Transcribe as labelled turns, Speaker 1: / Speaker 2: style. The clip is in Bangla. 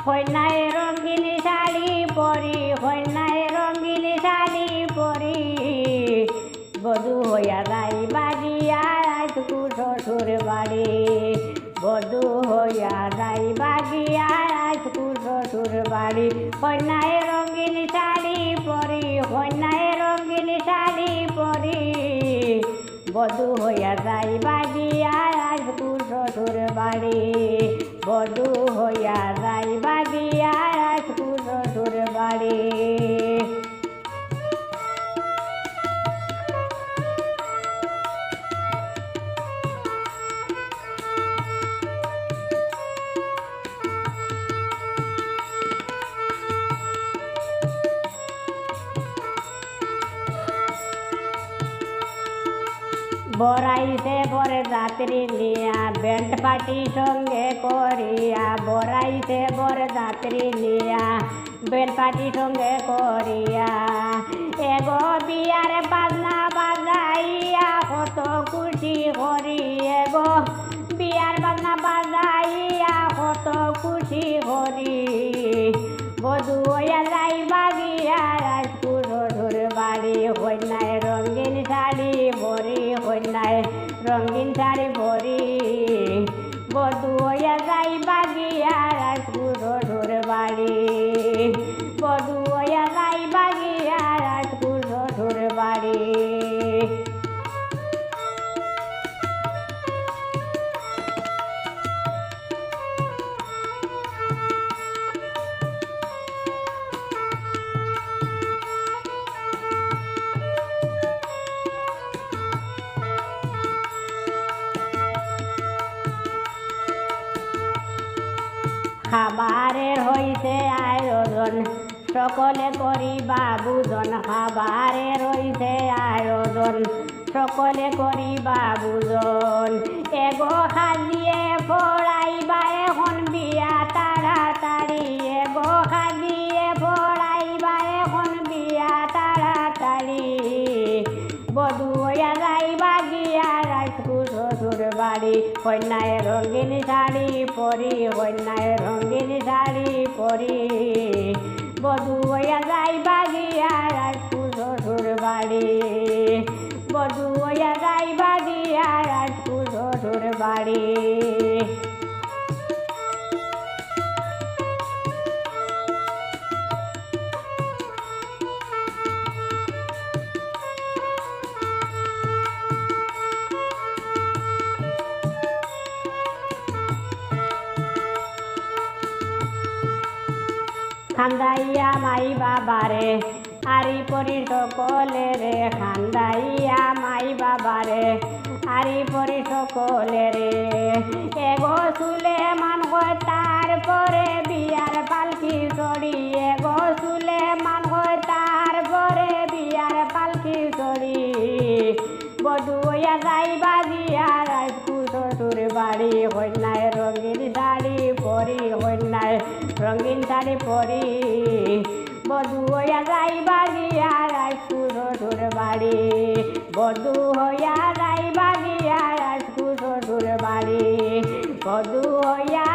Speaker 1: কন্যায় রঙিন শাড়ি পরি, কন্যায় রঙিন শাড়ি পরি, বধূ হইয়া যাইবা গিয়া রাজকু শ্বশুর বাড়ি, বধূ হইয়া যাইবা গিয়া রাজকু শ্বশুর বাড়ি। কন্যায় রঙিন শাড়ি পরি, কন্যায় রঙিন শাড়ি পরি, বধূ হইয়া যাইবা গিয়া রাজকু শ্বশুর বাড়ি, বধূ হইয়া যাইবা গিয়া রাজকু শ্বশুর বাড়ি। বরাইছে বরে যাত্রী নিয়া ব্যান্ড পার্টি সঙ্গে করিয়া, বরাইছে বরে যাত্রী নিয়া ব্যান্ড পার্টি সঙ্গে করিয়া, এগো বিয়ার বাজনা বাজাইয়া কত খুশি করি, এগো বিয়ার বাজনা বাজাইয়া কত খুশি করি, বধূ হইয়া যাইবা গিয়া রাজকু শ্বশুর বাড়ি। কন্যায় রঙিন শাড়ি পরি, কন্যায় রঙিন শাড়ি পরি, বধূ হইয়া যাইবা গিয়া রাজকু শ্বশুর বাড়ি, বধূ হইয়া যাইবা গিয়া রাজকু শ্বশুর বাড়ি। খাবারের হইতে আয়োজন সকলে করিবা বুজন, খাবারের হইতে আয়োজন সকলে করিবা বুজন, এগো সাজিয়ে পড়াইবা এখন বিয়া তাড়াতাড়ি, এগো সাজিয়ে পড়াইবা এখন বিয়া তাড়াতাড়ি, বধূ হইয়া যাইবা গিয়া রাজকু শ্বশুর বাড়ি। কন্যায় রঙিন শাড়ি পরি, কন্যায় রঙিন শাড়ি পরি, বধূ হইয়া যাইবা গিয়া রাজকু শ্বশুর বাড়ি, বধূ হইয়া যাইবা গিয়া রাজকু শ্বশুর বাড়ি। খান্দাইয়া মাই বাবারে আরি পরি সকলে রে, খান্দাইয়া মাই বাবারে আরি পরি সকলে রে, এগো চুলে মান হয় তারপরে বিয়ার পালকি চড়ি, এগো চুলে মান হয় তারপরে বিয়ার পালকি চড়ি, বধূ হইয়া যাইবা গিয়া রাজকু শ্বশুর বাড়ি। কন্যায় রঙিন শাড়ি পরি, কন্যায় রঙিন শাড়ি পরি, বধূ হইয়া যাইবা গিয়া রাজকু শ্বশুর বাড়ি, বধূ হইয়া যাইবা গিয়া রাজকু শ্বশুর বাড়ি, বধূ হইয়া